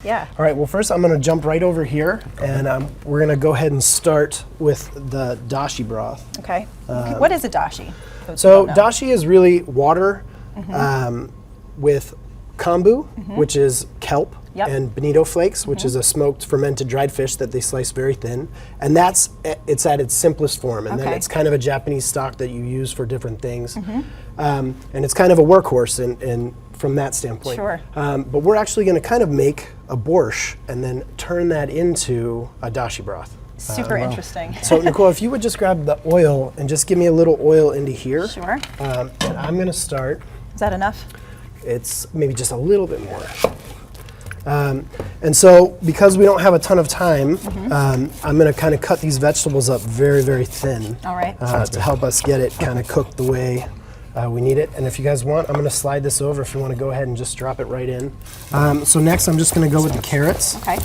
Yeah. All right, well first I'm going to jump right over here and we're going to go ahead and start with the dashi broth. Okay. What is a dashi? So dashi is really water with kombu, which is kelp, and bonito flakes, which is a smoked fermented dried fish that they slice very thin. And it's at its simplest form. And then it's kind of a Japanese stock that you use for different things. And it's kind of a workhorse from that standpoint. Sure. But we're actually going to kind of make a borscht and then turn that into a dashi broth. Super interesting. So Nicole, if you would just grab the oil and just give me a little oil into here. Sure. And I'm going to start. Is that enough? It's maybe just a little bit more. And so because we don't have a ton of time, I'm going to kind of cut these vegetables up very, very thin. All right. To help us get it kind of cooked the way we need it. And if you guys want, I'm going to slide this over if you want to go ahead and just drop it right in. So next I'm just going to go with the carrots. Okay.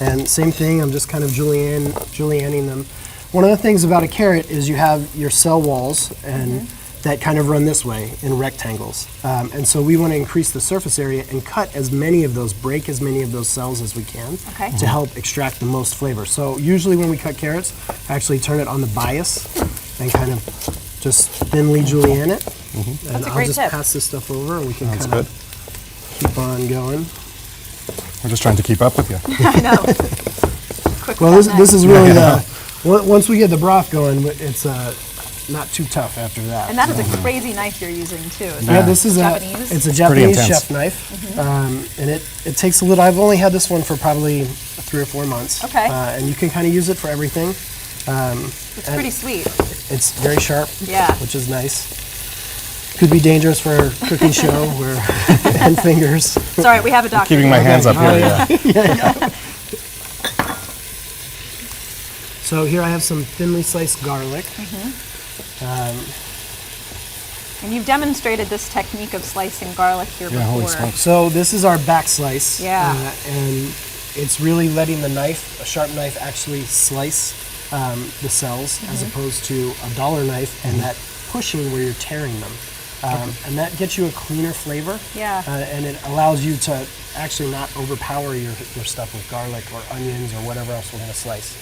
And same thing, I'm just kind of julienning them. One of the things about a carrot is you have your cell walls and that kind of run this way in rectangles. And so we want to increase the surface area and cut as many of those, break as many of those cells as we can to help extract the most flavor. So usually when we cut carrots, I actually turn it on the bias and kind of just thinly julienne it. And I'll just pass this stuff over and we can kind of keep on going. We're just trying to keep up with you. I know. Quick well, this is really once we get the broth going, it's not too tough after that. And that is a crazy knife you're using too. This is Japanese? a Japanese chef knife, and it takes a little. I've only had this one for probably 3 or 4 months. Okay. And you can kind of use it for everything. It's pretty sweet. It's very sharp. Yeah. Which is nice. Could be dangerous for a cooking show where and fingers. Sorry, we have a doctor. Keeping my hands up here. So here I have some thinly sliced garlic. And you've demonstrated this technique of slicing garlic here before. Holy smokes. So this is our back slice. Yeah. And it's really letting the knife, a sharp knife, actually slice the cells as opposed to a dollar knife and that pushing where you're tearing them. And that gets you a cleaner flavor. Yeah. And it allows you to actually not overpower your stuff with garlic or onions or whatever else we're going to slice.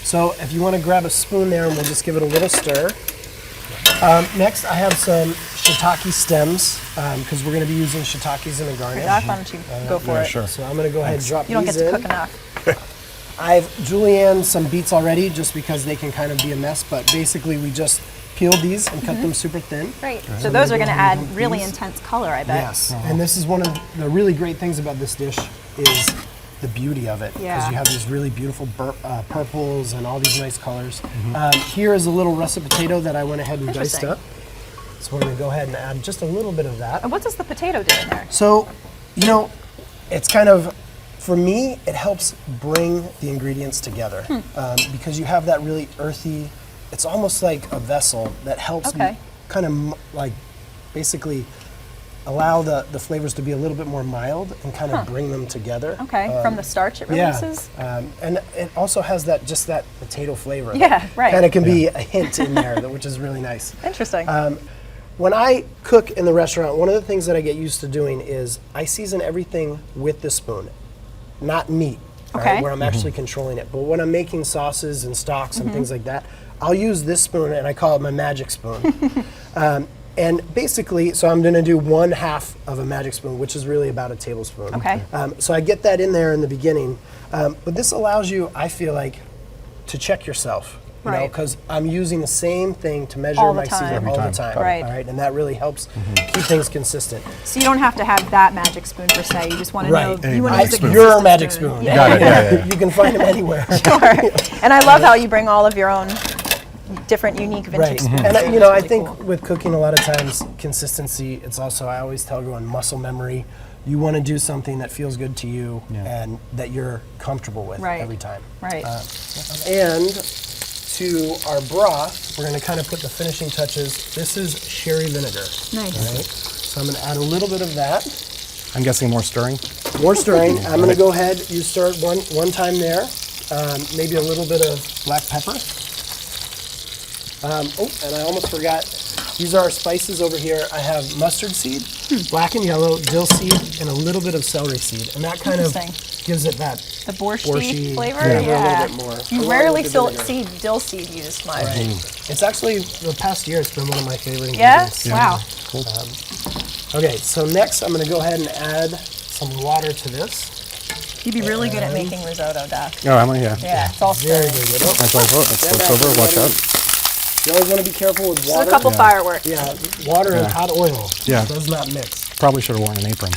So if you want to grab a spoon there and we'll just give it a little stir. Next I have some shiitake stems because we're going to be using shiitakes in the garnish. Why don't you go for it? Sure. So I'm going to go ahead and drop these in. You don't get to cook enough. I've julienned some beets already just because they can kind of be a mess, but basically we just peeled these and cut them super thin. Great. So those are going to add really intense color, I bet. Yes, and this is one of the really great things about this dish is the beauty of it. Because you have these really beautiful purples and all these nice colors. Here is a little russet potato that I went ahead and diced up. So we're going to go ahead and add just a little bit of that. And what does the potato do in there? So, you know, it's kind of, for me, it helps bring the ingredients together because you have that really earthy, it's almost like a vessel that helps kind of like basically allow the flavors to be a little bit more mild and kind of bring them together. Okay, from the starch it releases? And it also has that potato flavor. Yeah, right. Kind of can be a hint in there, which is really nice. Interesting. When I cook in the restaurant, one of the things that I get used to doing is I season everything with the spoon, not meat, right, where I'm actually controlling it. But when I'm making sauces and stocks and things like that, I'll use this spoon and I call it my magic spoon. And basically, so I'm going to do 1/2 of a magic spoon, which is really about a tablespoon. Okay. So I get that in there in the beginning. But this allows you, I feel like, to check yourself. You know, because I'm using the same thing to measure my seasoning all the time. Right. All right, and that really helps keep things consistent. So you don't have to have that magic spoon per se. You just want to know. You want to use a your magic spoon. You got it. You can find them anywhere. Sure. And I love how you bring all of your own different unique vintage spoons. And you know, I think with cooking a lot of times, consistency, it's also, I always tell everyone, muscle memory. You want to do something that feels good to you and that you're comfortable with every time. Right. And to our broth, we're going to kind of put the finishing touches. This is sherry vinegar. Nice. Right? So I'm going to add a little bit of that. I'm guessing more stirring? More stirring. I'm going to go ahead, you stir it one time there. Maybe a little bit of black pepper. And I almost forgot, These are our spices over here. I have mustard seed, black and yellow, dill seed, and a little bit of celery seed. And that kind of Interesting. gives it that The borscht borscht flavor? flavor Yeah. a little bit more. You along rarely with the see vinegar. dill seed used much. It's actually, the past year, it's been one of my favorite Yeah? ingredients. Wow. Okay, so next I'm going to go ahead and add some water to this. You'd be really good at making risotto, Doc. Oh, am I? Yeah. Yeah, it's all Very, stirring. very good. Oh, That's over. That's stand back, over. Watch everybody. out. You always want to be careful with Just water. a couple fireworks. Yeah, water and Yeah. hot oil. Yeah. Does not mix. Probably should have worn an apron.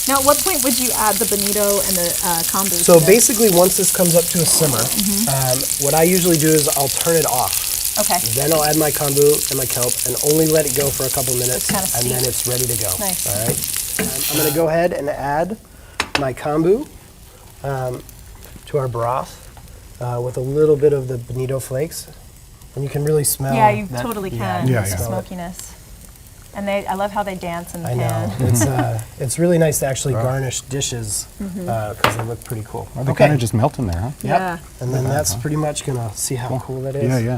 Now, at what point would you add the bonito and the kombu? So to this? basically, once this comes up to a simmer, what I usually do is I'll turn it off. Okay. Then I'll add my kombu and my kelp and only let it go for a couple minutes, Just kinda and then steep. it's ready to go. Nice. All right. I'm going to go ahead and add my kombu to our broth with a little bit of the bonito flakes, and you can really smell. Yeah, you that- totally yeah, can. you Yeah, The yeah. smell it. smokiness. And I love how they dance in the I know. pan. It's really nice to actually garnish dishes because they look pretty cool. Well, they kind of just melt in there, huh? Yeah. And then that's pretty much gonna see how cool that is. Yeah, yeah.